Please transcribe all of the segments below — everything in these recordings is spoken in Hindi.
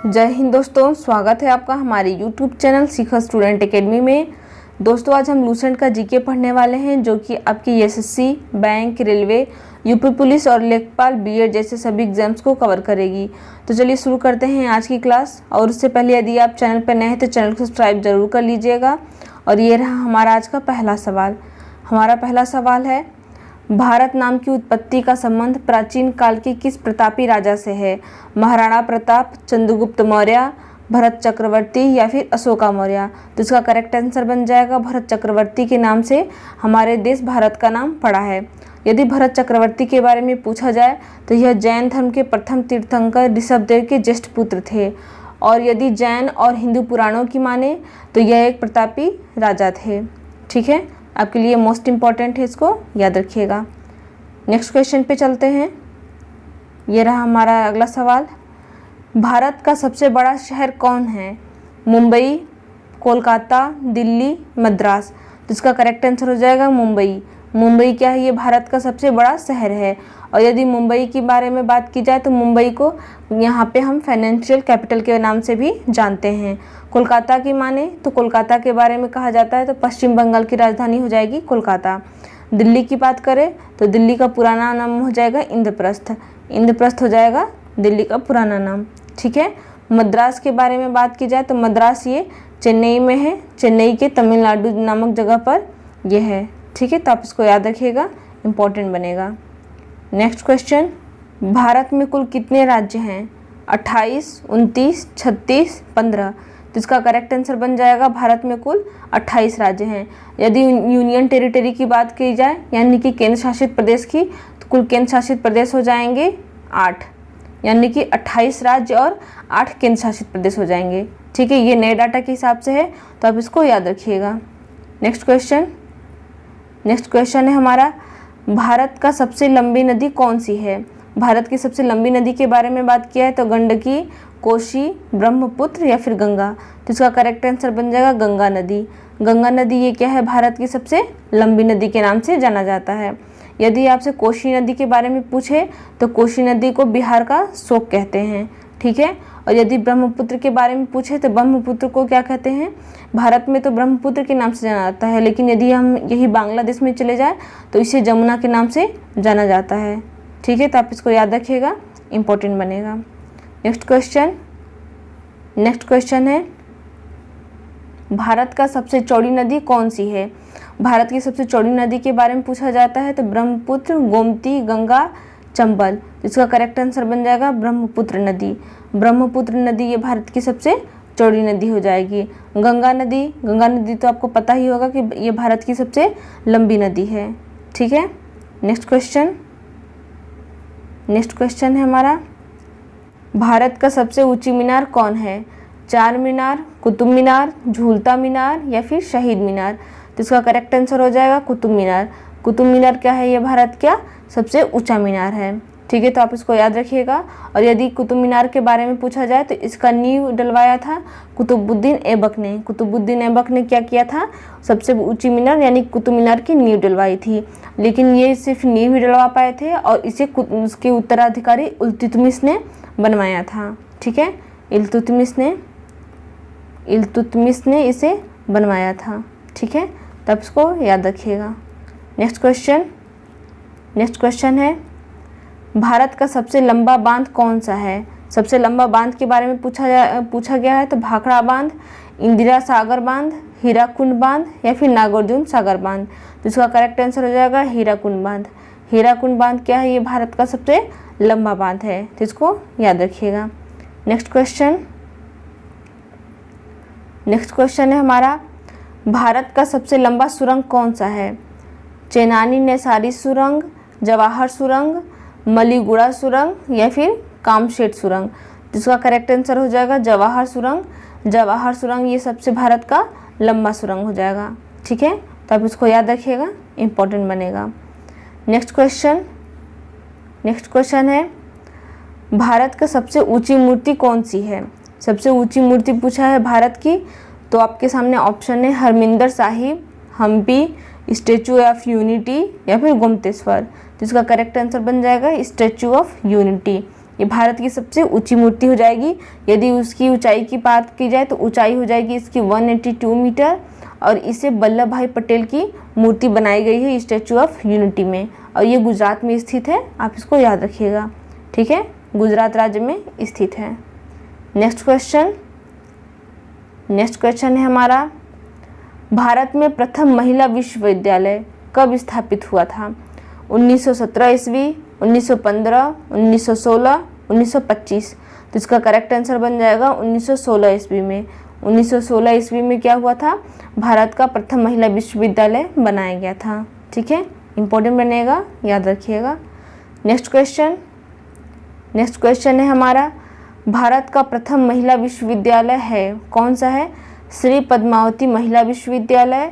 जय हिंद दोस्तों, स्वागत है आपका हमारे YouTube चैनल सीखा स्टूडेंट एकेडमी में। दोस्तों आज हम लूसेंट का जीके पढ़ने वाले हैं जो कि आपकी SSC, bank, railway, UP police और लेखपाल, बीएड जैसे सभी एग्जाम्स को कवर करेगी। तो चलिए शुरू करते हैं आज की क्लास। और उससे पहले यदि आप चैनल पर नए हैं तो चैनल को सब्सक्राइब जरूर कर लीजिएगा। और ये रहा हमारा आज का पहला सवाल। हमारा पहला सवाल है, भारत नाम की उत्पत्ति का संबंध प्राचीन काल के किस प्रतापी राजा से है? महाराणा प्रताप, चंद्रगुप्त मौर्य, भरत चक्रवर्ती या फिर अशोका मौर्य? तो इसका करेक्ट आंसर बन जाएगा भरत चक्रवर्ती के नाम से हमारे देश भारत का नाम पड़ा है। यदि भरत चक्रवर्ती के बारे में पूछा जाए तो यह जैन धर्म के प्रथम तीर्थंकर ऋषभदेव के ज्येष्ठ पुत्र थे। और यदि जैन और हिंदू पुराणों की माने तो यह एक प्रतापी राजा थे। ठीक है, आपके लिए मोस्ट इम्पॉर्टेंट है, इसको याद रखिएगा। नेक्स्ट क्वेश्चन पे चलते हैं। ये रहा हमारा अगला सवाल। भारत का सबसे बड़ा शहर कौन है? मुंबई, कोलकाता, दिल्ली, मद्रास? तो इसका करेक्ट आंसर हो जाएगा मुंबई। मुंबई क्या है? ये भारत का सबसे बड़ा शहर है। और यदि मुंबई के बारे में बात की जाए तो मुंबई को यहाँ पे हम फाइनेंशियल कैपिटल के नाम से भी जानते हैं। कोलकाता की माने तो कोलकाता के बारे में कहा जाता है तो पश्चिम बंगाल की राजधानी हो जाएगी कोलकाता। दिल्ली की बात करें तो दिल्ली का पुराना नाम हो जाएगा इंद्रप्रस्थ। इंद्रप्रस्थ हो जाएगा दिल्ली का पुराना नाम। ठीक है, मद्रास के बारे में बात की जाए तो मद्रास ये चेन्नई में है। चेन्नई के तमिलनाडु नामक जगह पर यह है। ठीक है, तो आप इसको याद रखिएगा, इम्पोर्टेंट बनेगा। नेक्स्ट क्वेश्चन, भारत में कुल कितने राज्य हैं? 28, 29, 36, 15? तो इसका करेक्ट आंसर बन जाएगा भारत में कुल 28 राज्य हैं। यदि यूनियन टेरिटरी की बात की जाए यानी कि केंद्र शासित प्रदेश की, तो कुल केंद्र शासित प्रदेश हो जाएंगे 8, यानी कि 28 राज्य और 8 केंद्र शासित प्रदेश हो जाएंगे। ठीक है, ये नए डाटा के हिसाब से है तो आप इसको याद रखिएगा। नेक्स्ट क्वेश्चन है हमारा, भारत का सबसे लंबी नदी कौन सी है? भारत की सबसे लंबी नदी के बारे में बात किया है तो गंडकी, कोशी, ब्रह्मपुत्र या फिर गंगा? तो इसका करेक्ट आंसर बन जाएगा गंगा नदी। गंगा नदी ये क्या है? भारत की सबसे लंबी नदी के नाम से जाना जाता है। यदि आपसे कोशी नदी के बारे में पूछे तो कोशी नदी को बिहार का शोक कहते हैं। ठीक है, और यदि ब्रह्मपुत्र के बारे में पूछे तो ब्रह्मपुत्र को क्या कहते हैं? भारत में तो ब्रह्मपुत्र के नाम से जाना जाता है, लेकिन यदि हम यही बांग्लादेश में चले जाए तो इसे जमुना के नाम से जाना जाता है। ठीक है, तो आप इसको याद रखिएगा, इम्पोर्टेंट बनेगा। नेक्स्ट क्वेश्चन है, भारत का सबसे चौड़ी नदी कौन सी है? भारत की सबसे चौड़ी नदी के बारे में पूछा जाता है तो ब्रह्मपुत्र, गोमती, गंगा, चंबल? इसका करेक्ट आंसर बन जाएगा ब्रह्मपुत्र नदी। ब्रह्मपुत्र नदी ये भारत की सबसे चौड़ी नदी हो जाएगी। गंगा नदी तो आपको पता ही होगा कि ये भारत की सबसे लंबी नदी है। ठीक है, नेक्स्ट क्वेश्चन है हमारा, भारत का सबसे ऊंची मीनार कौन है? चार मीनार, कुतुब मीनार, झूलता मीनार या फिर शहीद मीनार? तो इसका करेक्ट आंसर हो जाएगा कुतुब मीनार। कुतुब मीनार क्या है? ये भारत का सबसे ऊंचा मीनार है। ठीक है, तो आप इसको याद रखिएगा। और यदि कुतुब मीनार के बारे में पूछा जाए तो इसका नींव डलवाया था कुतुबुद्दीन ऐबक ने। कुतुबुद्दीन ऐबक ने क्या किया था? सबसे ऊंची मीनार यानी कुतुब मीनार की नींव डलवाई थी। लेकिन ये सिर्फ नींव ही डलवा पाए थे और इसे उसके उत्तराधिकारी इल्तुतमिश ने बनवाया था। ठीक है, इल्तुतमिश ने इसे बनवाया था। ठीक है, तब इसको याद रखिएगा। नेक्स्ट क्वेश्चन है, भारत का सबसे लंबा बांध कौन सा है? सबसे लंबा बांध के बारे में पूछा गया है तो भाखड़ा बांध, इंदिरा सागर बांध, हीराकुंड बांध या फिर नागार्जुन सागर बांध? तो इसका करेक्ट आंसर हो जाएगा हीराकुंड बांध। हीराकुंड बांध क्या है? ये भारत का सबसे लंबा बांध है, तो इसको याद रखिएगा। नेक्स्ट क्वेश्चन है हमारा, भारत का सबसे लंबा सुरंग कौन सा है? चेनानी नेसारी सुरंग, जवाहर सुरंग, मलीगुड़ा सुरंग या फिर कामशेट सुरंग? जिसका करेक्ट आंसर हो जाएगा जवाहर सुरंग। जवाहर सुरंग ये सबसे भारत का लंबा सुरंग हो जाएगा। ठीक है, तो आप इसको याद रखिएगा, इम्पोर्टेंट बनेगा। नेक्स्ट क्वेश्चन है, भारत का सबसे ऊंची मूर्ति कौन सी है? सबसे ऊंची मूर्ति पूछा है भारत की तो आपके सामने ऑप्शन है Harmandir Sahib, Hampi, statue of unity या फिर गोमतेश्वर? तो इसका करेक्ट आंसर बन जाएगा स्टैचू ऑफ यूनिटी। ये भारत की सबसे ऊंची मूर्ति हो जाएगी। यदि उसकी ऊंचाई की बात की जाए तो ऊंचाई हो जाएगी इसकी 182 मीटर और इसे वल्लभ भाई पटेल की मूर्ति बनाई गई है स्टैचू ऑफ यूनिटी में, और ये गुजरात में स्थित है, आप इसको याद रखिएगा। ठीक है, गुजरात राज्य में स्थित है। नेक्स्ट क्वेश्चन है हमारा, भारत में प्रथम महिला विश्वविद्यालय कब स्थापित हुआ था? 1917 ईस्वी, 1915, 1916, 1925। तो इसका करेक्ट आंसर बन जाएगा 1916 ईस्वी में। 1916 ईस्वी में क्या हुआ था? भारत का प्रथम महिला विश्वविद्यालय बनाया गया था। ठीक है, इंपॉर्टेंट बनेगा, याद रखिएगा। नेक्स्ट क्वेश्चन है हमारा, भारत का प्रथम महिला विश्वविद्यालय है कौन सा है? श्री पद्मावती महिला विश्वविद्यालय,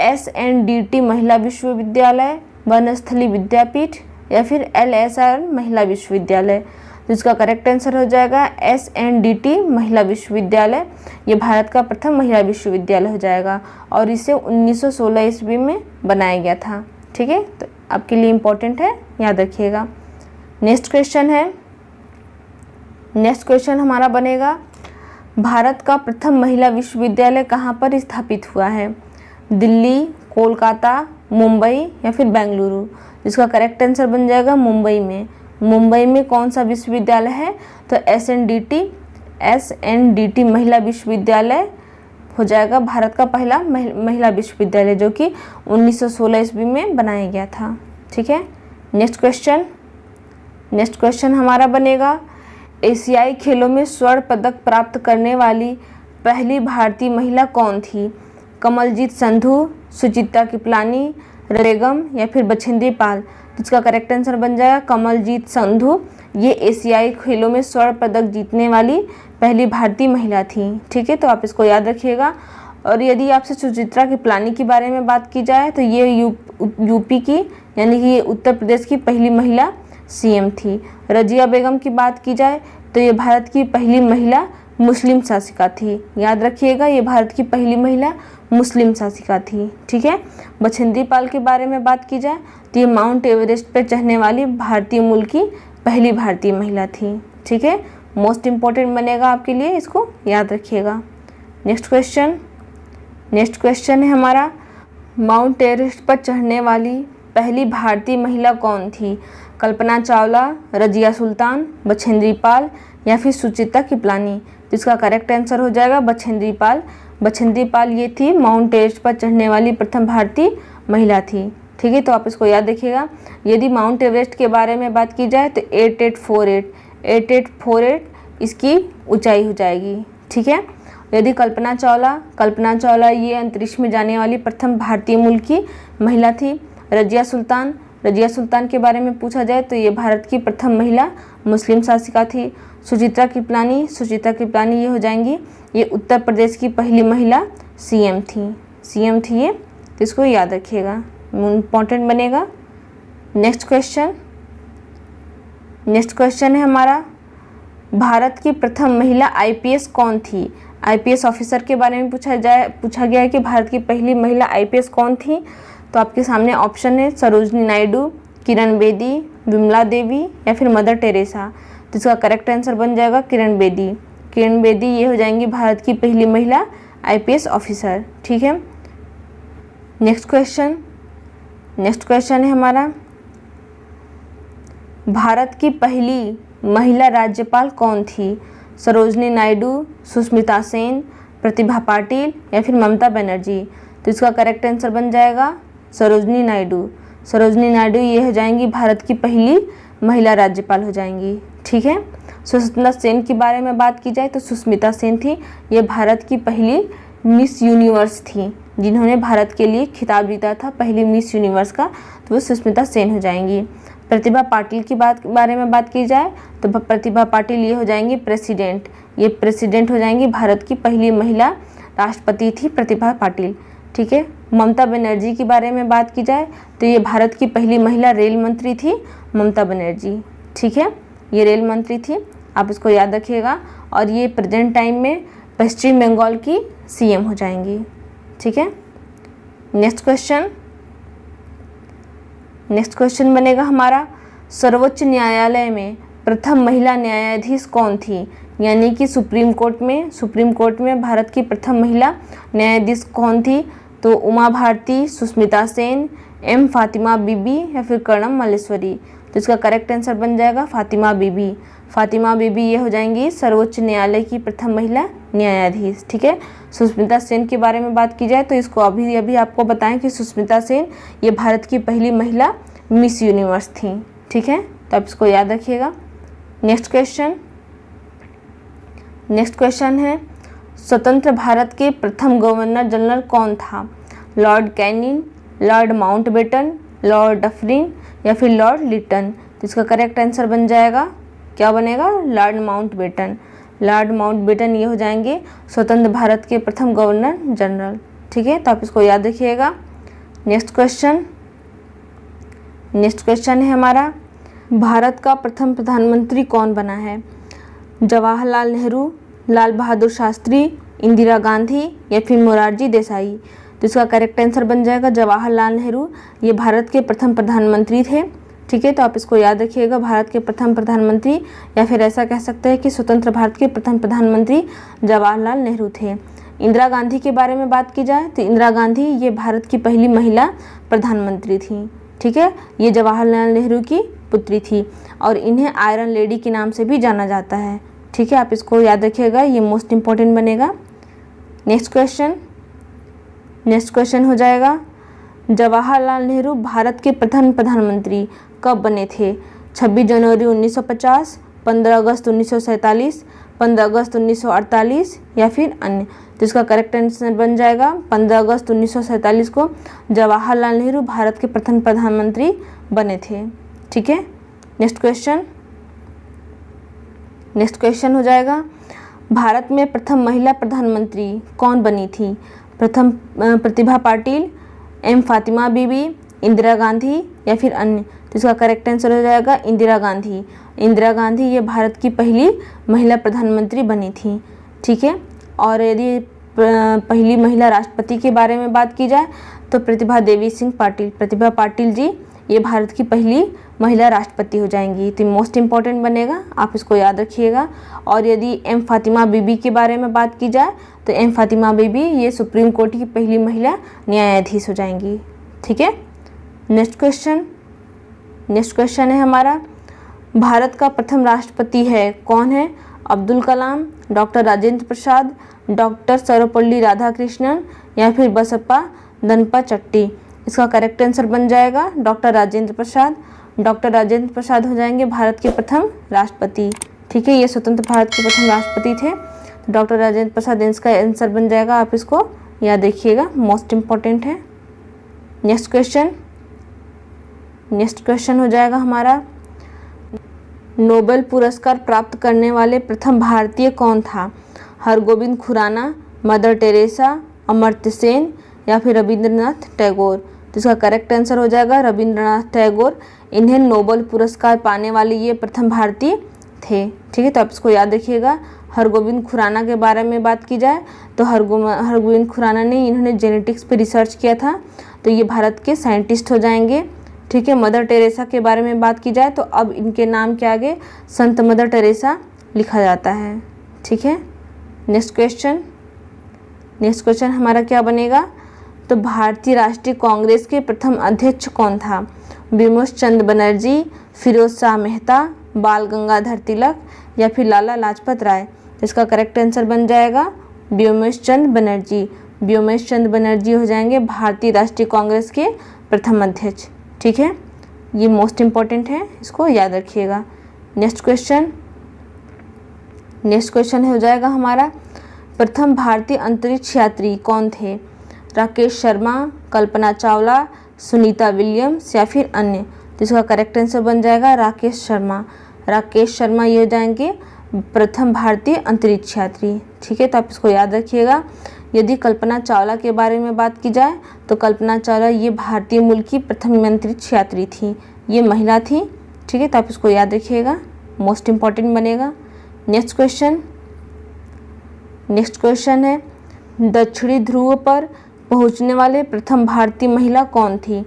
SNDT महिला विश्वविद्यालय, वनस्थली विद्यापीठ या फिर LSR महिला विश्वविद्यालय। तो इसका करेक्ट आंसर हो जाएगा SNDT महिला विश्वविद्यालय। ये भारत का प्रथम महिला विश्वविद्यालय हो जाएगा और इसे 1916 ईस्वी में बनाया गया था। ठीक है, तो आपके लिए इम्पोर्टेंट है, याद रखिएगा। नेक्स्ट क्वेश्चन हमारा बनेगा, भारत का प्रथम महिला विश्वविद्यालय कहाँ पर स्थापित हुआ है? दिल्ली, कोलकाता, मुंबई या फिर बेंगलुरु। इसका करेक्ट आंसर बन जाएगा मुंबई में। मुंबई में कौन सा विश्वविद्यालय है? तो SNDT महिला विश्वविद्यालय हो जाएगा भारत का पहला महिला विश्वविद्यालय, जो कि 1916 ईस्वी में बनाया गया था। ठीक है, नेक्स्ट क्वेश्चन हमारा बनेगा, एशियाई खेलों में स्वर्ण पदक प्राप्त करने वाली पहली भारतीय महिला कौन थी? कमलजीत संधू, सुचित्रा कृपलानी, रेगम या फिर बछेंद्री पाल। जिसका करेक्ट आंसर बन जाएगा कमलजीत संधू। ये एशियाई खेलों में स्वर्ण पदक जीतने वाली पहली भारतीय महिला थी। ठीक है, तो आप इसको याद रखिएगा। और यदि आपसे सुचित्रा कृपलानी के बारे में बात की जाए तो ये यूपी की यानी कि ये उत्तर प्रदेश की पहली महिला CM थी। रजिया बेगम की बात की जाए तो ये भारत की पहली महिला मुस्लिम शासिका थी। याद रखिएगा, ये भारत की पहली महिला मुस्लिम शासिका थी। ठीक है, बछेंद्री पाल के बारे में बात की जाए तो ये माउंट एवरेस्ट पर चढ़ने वाली भारतीय मूल की पहली भारतीय महिला थी। ठीक है, मोस्ट इम्पॉर्टेंट बनेगा आपके लिए, इसको याद रखिएगा। नेक्स्ट क्वेश्चन है हमारा, माउंट एवरेस्ट पर चढ़ने वाली पहली भारतीय महिला कौन थी? कल्पना चावला, रजिया सुल्तान, बछेंद्री पाल या फिर सुचित्रा कृपलानी। तो इसका करेक्ट आंसर हो जाएगा बछेंद्री पाल। बछेंद्री पाल ये थी माउंट एवरेस्ट पर चढ़ने वाली प्रथम भारतीय महिला थी। ठीक है, तो आप इसको याद रखिएगा। यदि माउंट एवरेस्ट के बारे में बात की जाए तो 8848 इसकी ऊंचाई हो जाएगी। ठीक है, यदि कल्पना चावला ये अंतरिक्ष में जाने वाली प्रथम भारतीय मूल की महिला थी। रजिया सुल्तान के बारे में पूछा जाए तो ये भारत की प्रथम महिला मुस्लिम शासिका थी। सुचित्रा कृपलानी ये हो जाएंगी, ये उत्तर प्रदेश की पहली महिला CM थी ये, तो इसको याद रखिएगा, इम्पॉर्टेंट बनेगा। नेक्स्ट क्वेश्चन है हमारा, भारत की प्रथम महिला IPS कौन थी? IPS ऑफिसर के बारे में पूछा गया है कि भारत की पहली महिला IPS कौन थी? तो आपके सामने ऑप्शन है सरोजनी नायडू, किरण बेदी, विमला देवी या फिर मदर टेरेसा। तो इसका करेक्ट आंसर बन जाएगा किरण बेदी ये हो जाएंगी भारत की पहली महिला IPS ऑफिसर। ठीक है, नेक्स्ट क्वेश्चन है हमारा, भारत की पहली महिला राज्यपाल कौन थी? सरोजनी नायडू, सुष्मिता सेन, प्रतिभा पाटिल या फिर ममता बनर्जी। तो इसका करेक्ट आंसर बन जाएगा सरोजनी नायडू ये हो जाएंगी भारत की पहली महिला राज्यपाल हो जाएंगी। ठीक है, सुष्मिता सेन के बारे में बात की जाए तो सुष्मिता सेन थी, ये भारत की पहली मिस यूनिवर्स थी, जिन्होंने भारत के लिए खिताब जीता था पहली मिस यूनिवर्स का, तो वो सुष्मिता सेन हो जाएंगी। प्रतिभा पाटिल की बारे में बात की जाए तो प्रतिभा पाटिल ये हो जाएंगी प्रेसिडेंट हो जाएंगी, भारत की पहली महिला राष्ट्रपति थी प्रतिभा पाटिल। ठीक है, ममता बनर्जी के बारे में बात की जाए तो ये भारत की पहली महिला रेल मंत्री थी ममता बनर्जी। ठीक है, ये रेल मंत्री थी, आप इसको याद रखिएगा। और ये प्रेजेंट टाइम में पश्चिम बंगाल की CM हो जाएंगी। ठीक है, नेक्स्ट क्वेश्चन बनेगा हमारा, सर्वोच्च न्यायालय में प्रथम महिला न्यायाधीश कौन थी? यानी कि सुप्रीम कोर्ट में भारत की प्रथम महिला न्यायाधीश कौन थी? तो उमा भारती, सुष्मिता सेन, एम फातिमा बीबी या फिर कर्णम मल्लेश्वरी। तो इसका करेक्ट आंसर बन जाएगा फातिमा बीबी। फातिमा बीबी ये हो जाएंगी सर्वोच्च न्यायालय की प्रथम महिला न्यायाधीश। ठीक है। सुष्मिता सेन के बारे में बात की जाए तो इसको अभी आपको बताएं कि सुष्मिता सेन ये भारत की पहली महिला मिस यूनिवर्स थी। ठीक है, तो आप इसको याद रखिएगा। नेक्स्ट क्वेश्चन है स्वतंत्र भारत के प्रथम गवर्नर जनरल कौन था? Lord Canning, Lord Mountbatten, Lord Dufferin या फिर लॉर्ड लिटन। तो इसका करेक्ट आंसर बन जाएगा, क्या बनेगा? Lord Mountbatten. लॉर्ड माउंटबेटन ये हो जाएंगे स्वतंत्र भारत के प्रथम गवर्नर जनरल। ठीक है, तो आप इसको याद रखिएगा। नेक्स्ट क्वेश्चन है हमारा, भारत का प्रथम प्रधानमंत्री कौन बना है? जवाहरलाल नेहरू, लाल बहादुर शास्त्री, इंदिरा गांधी या फिर मोरारजी देसाई। तो इसका करेक्ट आंसर बन जाएगा जवाहरलाल नेहरू। ये भारत के प्रथम प्रधानमंत्री थे। ठीक है, तो आप इसको याद रखिएगा, भारत के प्रथम प्रधानमंत्री, या फिर ऐसा कह सकते हैं कि स्वतंत्र भारत के प्रथम प्रधानमंत्री जवाहरलाल नेहरू थे। इंदिरा गांधी के बारे में बात की जाए तो इंदिरा गांधी ये भारत की पहली महिला प्रधानमंत्री थी। ठीक है, ये जवाहरलाल नेहरू की पुत्री थी और इन्हें आयरन लेडी के नाम से भी जाना जाता है। ठीक है, आप इसको याद रखिएगा, ये मोस्ट इम्पॉर्टेंट बनेगा। नेक्स्ट क्वेश्चन हो जाएगा, जवाहरलाल नेहरू भारत के प्रथम प्रधानमंत्री कब बने थे? 26 जनवरी 1950, 15 अगस्त 1947, 15 अगस्त 1948 या फिर अन्य। तो इसका करेक्ट आंसर बन जाएगा 15 अगस्त 1947 को जवाहरलाल नेहरू भारत के प्रथम प्रधानमंत्री बने थे। ठीक है, नेक्स्ट क्वेश्चन हो जाएगा, भारत में प्रथम महिला प्रधानमंत्री कौन बनी थी? प्रथम प्रतिभा पाटिल, एम फातिमा बीबी, इंदिरा गांधी या फिर अन्य। तो इसका करेक्ट आंसर हो जाएगा इंदिरा गांधी। इंदिरा गांधी ये भारत की पहली महिला प्रधानमंत्री बनी थी। ठीक है, और यदि पहली महिला राष्ट्रपति के बारे में बात की जाए तो प्रतिभा देवी सिंह पाटिल। प्रतिभा पाटिल जी ये भारत की पहली महिला राष्ट्रपति हो जाएंगी। तो मोस्ट इम्पॉर्टेंट बनेगा, आप इसको याद रखिएगा। और यदि एम फातिमा बीबी के बारे में बात की जाए तो एम फातिमा बीबी ये सुप्रीम कोर्ट की पहली महिला न्यायाधीश हो जाएंगी। ठीक है, नेक्स्ट क्वेश्चन है हमारा, भारत का प्रथम राष्ट्रपति है कौन है? अब्दुल कलाम, डॉक्टर राजेंद्र प्रसाद, डॉक्टर सर्वपल्ली राधाकृष्णन या फिर बसप्पा दनपा चट्टी। इसका करेक्ट आंसर बन जाएगा डॉक्टर राजेंद्र प्रसाद। डॉक्टर राजेंद्र प्रसाद हो जाएंगे भारत के प्रथम राष्ट्रपति। ठीक है, ये स्वतंत्र भारत के प्रथम राष्ट्रपति थे। डॉक्टर राजेंद्र प्रसाद इसका आंसर बन जाएगा, आप इसको याद रखिएगा, मोस्ट इम्पॉर्टेंट है। नेक्स्ट क्वेश्चन हो जाएगा हमारा, नोबेल पुरस्कार प्राप्त करने वाले प्रथम भारतीय कौन था? हरगोविंद खुराना, मदर टेरेसा, अमर्त्य सेन या फिर रविंद्रनाथ टैगोर। तो इसका करेक्ट आंसर हो जाएगा रविंद्रनाथ टैगोर। इन्हें नोबेल पुरस्कार पाने वाले ये प्रथम भारतीय थे। ठीक है, तो आप इसको याद रखिएगा। हरगोविंद खुराना के बारे में बात की जाए तो हरगोविंद खुराना ने इन्होंने जेनेटिक्स पे रिसर्च किया था, तो ये भारत के साइंटिस्ट हो जाएंगे। ठीक है, मदर टेरेसा के बारे में बात की जाए तो अब इनके नाम के आगे संत मदर टेरेसा लिखा जाता है। ठीक है, नेक्स्ट क्वेश्चन हमारा क्या बनेगा? तो भारतीय राष्ट्रीय कांग्रेस के प्रथम अध्यक्ष कौन था? बिमोश चंद्र बनर्जी, फिरोज शाह मेहता, बाल गंगाधर तिलक या फिर लाला लाजपत राय। इसका करेक्ट आंसर बन जाएगा बिमोश चंद्र बनर्जी। बिमोश चंद्र बनर्जी हो जाएंगे भारतीय राष्ट्रीय कांग्रेस के प्रथम अध्यक्ष। ठीक है, ये मोस्ट इम्पॉर्टेंट है, इसको याद रखिएगा। नेक्स्ट क्वेश्चन हो जाएगा हमारा, प्रथम भारतीय अंतरिक्ष यात्री कौन थे? राकेश शर्मा, कल्पना चावला, सुनीता विलियम्स या फिर अन्य। तो इसका करेक्ट आंसर बन जाएगा राकेश शर्मा। राकेश शर्मा ये हो जाएंगे प्रथम भारतीय अंतरिक्ष यात्री। ठीक है, तो आप इसको याद रखिएगा। यदि कल्पना चावला के बारे में बात की जाए तो कल्पना चावला ये भारतीय मूल की प्रथम अंतरिक्ष यात्री थी, ये महिला थी। ठीक है, तो आप इसको याद रखिएगा, मोस्ट इम्पॉर्टेंट बनेगा। नेक्स्ट क्वेश्चन है, दक्षिणी ध्रुव पर पहुंचने वाले प्रथम भारतीय महिला कौन थी?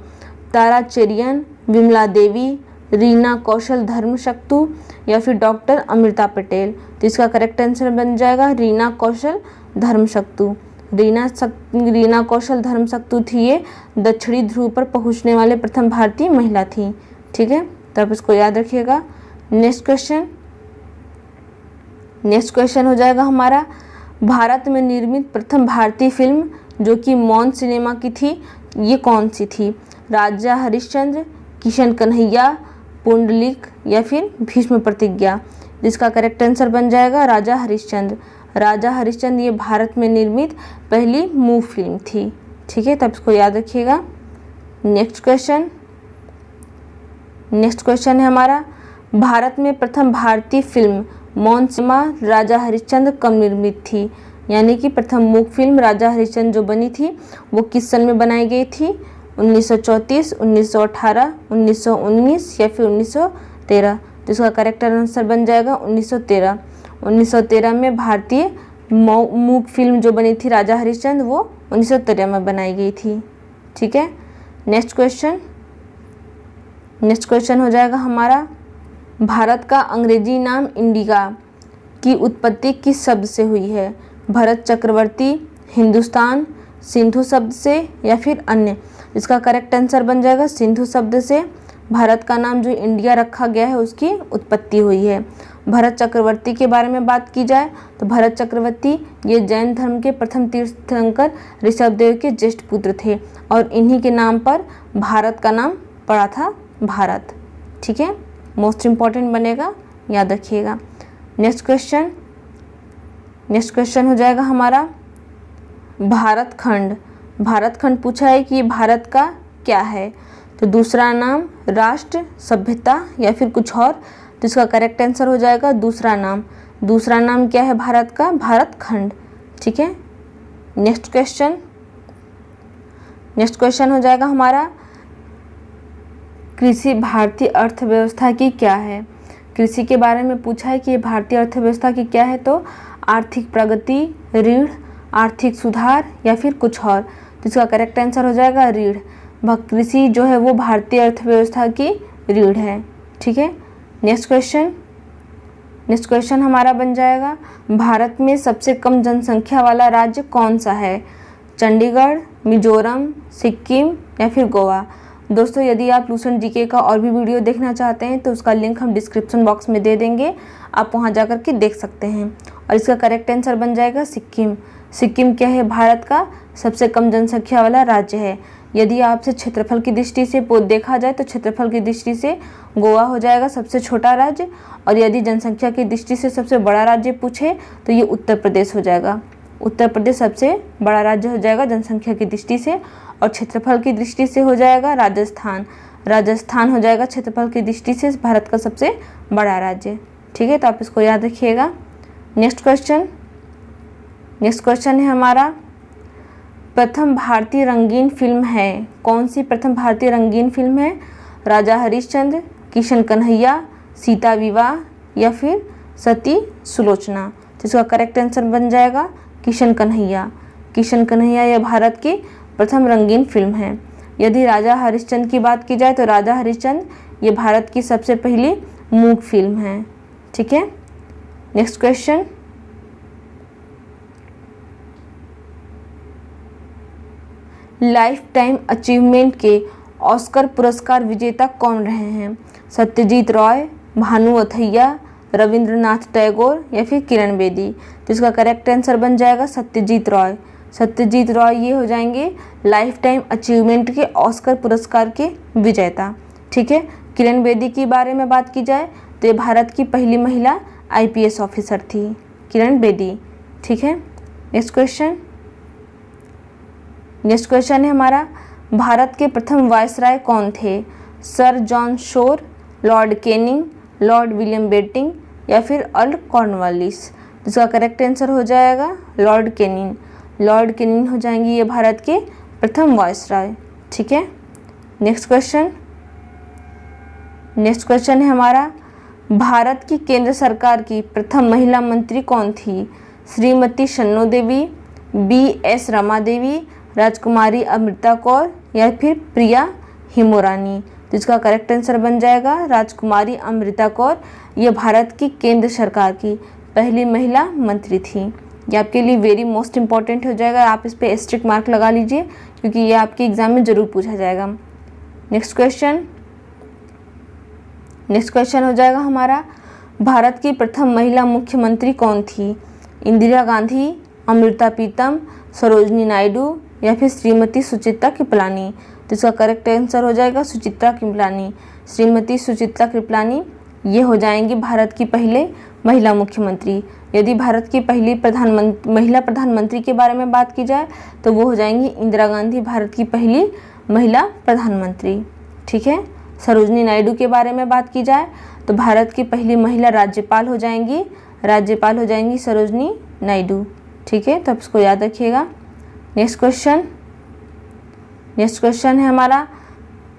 तारा चेरियन, विमला देवी, रीना कौशल धर्मशक्तु या फिर डॉक्टर अमृता पटेल। तो इसका करेक्ट आंसर बन जाएगा रीना कौशल धर्मशक्तु। रीना कौशल धर्मशक्तु थी ये दक्षिणी ध्रुव पर पहुंचने वाले प्रथम भारतीय महिला थी। ठीक है, तो आप इसको याद रखिएगा। नेक्स्ट क्वेश्चन हो जाएगा हमारा, भारत में निर्मित प्रथम भारतीय फिल्म जो कि मौन सिनेमा की थी, ये कौन सी थी? राजा हरिश्चंद्र, किशन कन्हैया, पुंडलिक या फिर भीष्म प्रतिज्ञा। जिसका करेक्ट आंसर बन जाएगा राजा हरिश्चंद्र। राजा हरिश्चंद्र ये भारत में निर्मित पहली मूव फिल्म थी। ठीक है, तब इसको याद रखिएगा। नेक्स्ट क्वेश्चन है हमारा, भारत में प्रथम भारतीय फिल्म मौन सिनेमा राजा हरिश्चंद्र कब निर्मित थी? यानी कि प्रथम मूक फिल्म राजा हरिश्चंद्र जो बनी थी वो किस सन में बनाई गई थी? 1934, 1918, 1919 या फिर 1913। तो इसका करेक्ट आंसर बन जाएगा 1913। 1913 में भारतीय मूक फिल्म जो बनी थी राजा हरिश्चंद्र वो 1913 में बनाई गई थी। ठीक है, नेक्स्ट क्वेश्चन हो जाएगा हमारा, भारत का अंग्रेजी नाम इंडिका की उत्पत्ति किस शब्द से हुई है? भरत चक्रवर्ती, हिंदुस्तान, सिंधु शब्द से या फिर अन्य। इसका करेक्ट आंसर बन जाएगा सिंधु शब्द से। भारत का नाम जो इंडिया रखा गया है उसकी उत्पत्ति हुई है। भरत चक्रवर्ती के बारे में बात की जाए तो भरत चक्रवर्ती ये जैन धर्म के प्रथम तीर्थंकर ऋषभदेव के ज्येष्ठ पुत्र थे और इन्हीं के नाम पर भारत का नाम पड़ा था भारत। ठीक है, मोस्ट इम्पॉर्टेंट बनेगा, याद रखिएगा। नेक्स्ट क्वेश्चन हो जाएगा हमारा, भारत खंड पूछा है कि भारत का क्या है? तो दूसरा नाम, राष्ट्र, सभ्यता या फिर कुछ और। तो इसका करेक्ट आंसर हो जाएगा दूसरा नाम। दूसरा नाम क्या है भारत का? भारत खंड। ठीक है, नेक्स्ट क्वेश्चन हो जाएगा हमारा, कृषि भारतीय अर्थव्यवस्था की क्या है? कृषि के बारे में पूछा है कि ये भारतीय अर्थव्यवस्था की क्या है? तो आर्थिक प्रगति, रीढ़, आर्थिक सुधार या फिर कुछ और। तो इसका करेक्ट आंसर हो जाएगा रीढ़। कृषि जो है वो भारतीय अर्थव्यवस्था की रीढ़ है। ठीक है, नेक्स्ट क्वेश्चन हमारा बन जाएगा, भारत में सबसे कम जनसंख्या वाला राज्य कौन सा है? चंडीगढ़, मिजोरम, सिक्किम या फिर गोवा। दोस्तों, यदि आप लूसेंट जीके का और भी वीडियो देखना चाहते हैं तो उसका लिंक हम डिस्क्रिप्शन बॉक्स में दे देंगे, आप वहां जाकर के देख सकते हैं। और इसका करेक्ट आंसर बन जाएगा सिक्किम। सिक्किम क्या है? भारत का सबसे कम जनसंख्या वाला राज्य है। यदि आपसे क्षेत्रफल की दृष्टि से देखा जाए तो क्षेत्रफल की दृष्टि से गोवा हो जाएगा सबसे छोटा राज्य, और यदि जनसंख्या की दृष्टि से सबसे बड़ा राज्य पूछे तो ये उत्तर प्रदेश हो जाएगा। उत्तर प्रदेश सबसे बड़ा राज्य हो जाएगा जनसंख्या की दृष्टि से, और क्षेत्रफल की दृष्टि से हो जाएगा राजस्थान हो जाएगा क्षेत्रफल की दृष्टि से भारत का सबसे बड़ा राज्य। ठीक है, तो आप इसको याद रखिएगा। नेक्स्ट क्वेश्चन है हमारा, प्रथम भारतीय रंगीन फिल्म है कौन सी? प्रथम भारतीय रंगीन फिल्म है राजा हरिश्चंद्र, किशन कन्हैया, सीता विवाह या फिर सती सुलोचना। तो इसका करेक्ट आंसर बन जाएगा किशन कन्हैया। किशन कन्हैया यह भारत की प्रथम रंगीन फिल्म है। यदि राजा हरिश्चंद्र की बात की जाए तो राजा हरिश्चंद्र ये भारत की सबसे पहली मूक फिल्म है। ठीक है, next question, life time achievement के ऑस्कर पुरस्कार विजेता कौन रहे हैं? सत्यजीत रॉय, भानु अथैया, रविंद्रनाथ टैगोर या फिर किरण बेदी। तो इसका करेक्ट आंसर बन जाएगा सत्यजीत रॉय। सत्यजीत रॉय ये हो जाएंगे लाइफ टाइम अचीवमेंट के ऑस्कर पुरस्कार के विजेता। ठीक है, किरण बेदी के बारे में बात की जाए तो ये भारत की पहली महिला IPS ऑफिसर थी, किरण बेदी। ठीक है, नेक्स्ट क्वेश्चन है हमारा, भारत के प्रथम वायसराय कौन थे? Sir John Shore, Lord Canning, Lord William Bentinck या फिर अर्ल कॉर्नवालिस। इसका करेक्ट आंसर हो जाएगा लॉर्ड कैनिंग। लॉर्ड कैनिंग हो जाएंगे ये भारत के प्रथम वायसराय। ठीक है, नेक्स्ट क्वेश्चन है हमारा, भारत की केंद्र सरकार की प्रथम महिला मंत्री कौन थी? श्रीमती शन्नो देवी, BS रमा देवी, राजकुमारी अमृता कौर या फिर प्रिया हिमोरानी। तो इसका करेक्ट आंसर बन जाएगा राजकुमारी अमृता कौर। ये भारत की केंद्र सरकार की पहली महिला मंत्री थी। ये आपके लिए वेरी मोस्ट इम्पॉर्टेंट हो जाएगा, आप इस पर स्ट्रिक्ट मार्क लगा लीजिए क्योंकि ये आपके एग्जाम में ज़रूर पूछा जाएगा। नेक्स्ट क्वेश्चन हो जाएगा हमारा, भारत की प्रथम महिला मुख्यमंत्री कौन थी? इंदिरा गांधी, अमृता प्रीतम, सरोजनी नायडू या फिर श्रीमती सुचित्रा कृपलानी? तो इसका करेक्ट आंसर हो जाएगा सुचित्रा कृपलानी। श्रीमती सुचित्रा कृपलानी ये हो जाएंगी भारत की पहले महिला मुख्यमंत्री। यदि भारत की पहली महिला प्रधानमंत्री के बारे में बात की जाए तो वो हो जाएंगी इंदिरा गांधी, भारत की पहली महिला प्रधानमंत्री। ठीक है। सरोजनी नायडू के बारे में बात की जाए तो भारत की पहली महिला राज्यपाल हो जाएंगी सरोजनी नायडू। ठीक है, तो आप इसको याद रखिएगा। नेक्स्ट क्वेश्चन है हमारा,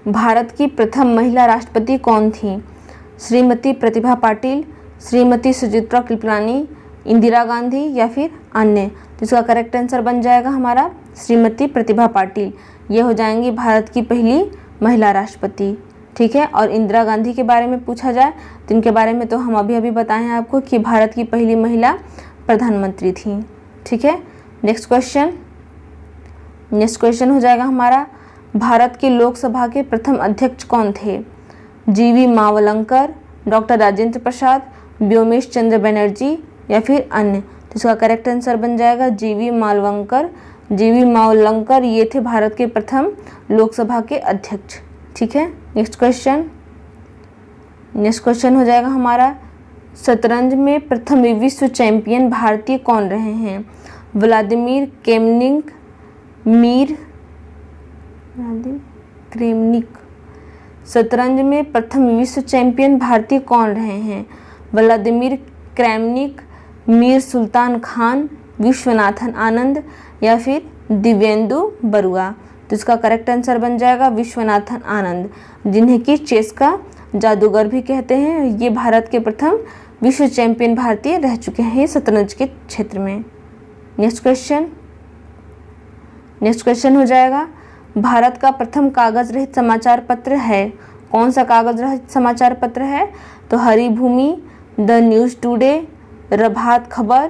भारत की प्रथम महिला राष्ट्रपति कौन थी? श्रीमती प्रतिभा पाटिल, श्रीमती सुचित्रा कृपलानी, इंदिरा गांधी या फिर अन्य? तो इसका करेक्ट आंसर बन जाएगा हमारा श्रीमती प्रतिभा पाटिल। ये हो जाएंगी भारत की पहली महिला राष्ट्रपति। ठीक है, और इंदिरा गांधी के बारे में पूछा जाए तो इनके बारे में तो हम अभी बताए हैं आपको कि भारत की पहली महिला प्रधानमंत्री थी। ठीक है। नेक्स्ट क्वेश्चन हो जाएगा हमारा, भारत की लोकसभा के प्रथम अध्यक्ष कौन थे? जीवी मावलंकर, डॉक्टर राजेंद्र प्रसाद, व्योमेश चंद्र बनर्जी या फिर अन्य? तो इसका करेक्ट आंसर बन जाएगा जीवी मावलंकर ये थे भारत के प्रथम लोकसभा के अध्यक्ष। ठीक है। नेक्स्ट क्वेश्चन हो जाएगा हमारा, शतरंज में प्रथम विश्व चैंपियन भारतीय कौन रहे हैं? Vladimir Kramnik. शतरंज में प्रथम विश्व चैंपियन भारतीय कौन रहे हैं? व्लादिमीर क्रेमनिक, मीर सुल्तान खान, विश्वनाथन आनंद या फिर दिव्येंदु बरुआ? तो इसका करेक्ट आंसर बन जाएगा विश्वनाथन आनंद, जिन्हें कि चेस का जादूगर भी कहते हैं। ये भारत के प्रथम विश्व चैंपियन भारतीय रह चुके हैं शतरंज के क्षेत्र में। नेक्स्ट क्वेश्चन हो जाएगा, भारत का प्रथम कागज रहित समाचार पत्र है? कौन सा कागज रहित समाचार पत्र है? तो Haribhoomi, the news today, Prabhat Khabar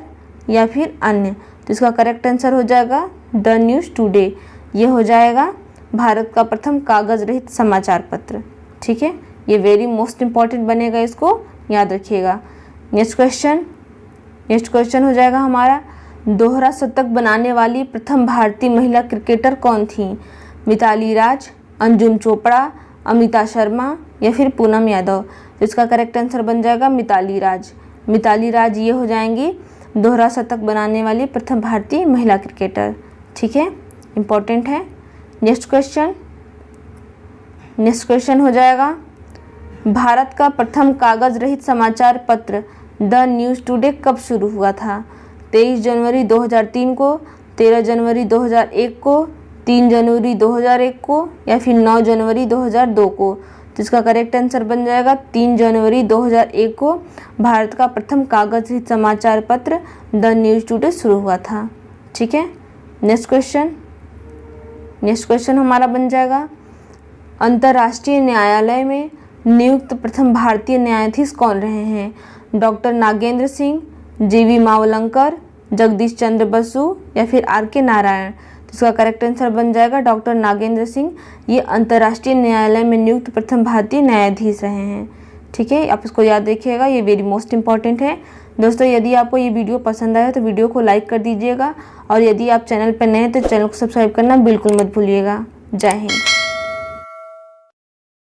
या फिर अन्य? तो इसका करेक्ट आंसर हो जाएगा द न्यूज़ टुडे। ये हो जाएगा भारत का प्रथम कागज रहित समाचार पत्र। ठीक है, ये वेरी मोस्ट इम्पॉर्टेंट बनेगा, इसको याद रखिएगा। नेक्स्ट क्वेश्चन हो जाएगा हमारा, दोहरा शतक बनाने वाली प्रथम भारतीय महिला क्रिकेटर कौन थी? मिताली राज, अंजुम चोपड़ा, अमिता शर्मा या फिर पूनम यादव? तो इसका करेक्ट आंसर बन जाएगा मिताली राज। ये हो जाएंगी दोहरा शतक बनाने वाली प्रथम भारतीय महिला क्रिकेटर। ठीक है, इम्पॉर्टेंट है। नेक्स्ट क्वेश्चन हो जाएगा, भारत का प्रथम कागज रहित समाचार पत्र द न्यूज़ टुडे कब शुरू हुआ था? 23 जनवरी 2003 को, 13 जनवरी 2001 को, 3 जनवरी 2001 को या फिर 9 जनवरी 2002 को? तो इसका करेक्ट आंसर बन जाएगा 3 जनवरी 2001 को भारत का प्रथम कागज रहित समाचार पत्र द न्यूज़ टुडे शुरू हुआ था। ठीक है। नेक्स्ट क्वेश्चन हमारा बन जाएगा, अंतर्राष्ट्रीय न्यायालय में नियुक्त प्रथम भारतीय न्यायाधीश कौन रहे हैं? डॉक्टर नागेंद्र सिंह, जीवी मावलंकर, जगदीश चंद्र बसु या फिर आर.के. नारायण? तो इसका करेक्ट आंसर बन जाएगा डॉक्टर नागेंद्र सिंह। ये अंतर्राष्ट्रीय न्यायालय में नियुक्त प्रथम भारतीय न्यायाधीश रहे हैं। ठीक है, आप इसको याद रखिएगा, ये वेरी मोस्ट इंपॉर्टेंट है। दोस्तों, यदि आपको ये वीडियो पसंद आया तो वीडियो को लाइक कर दीजिएगा और यदि आप चैनल पर नए हैं तो चैनल को सब्सक्राइब करना बिल्कुल मत भूलिएगा। जय हिंद।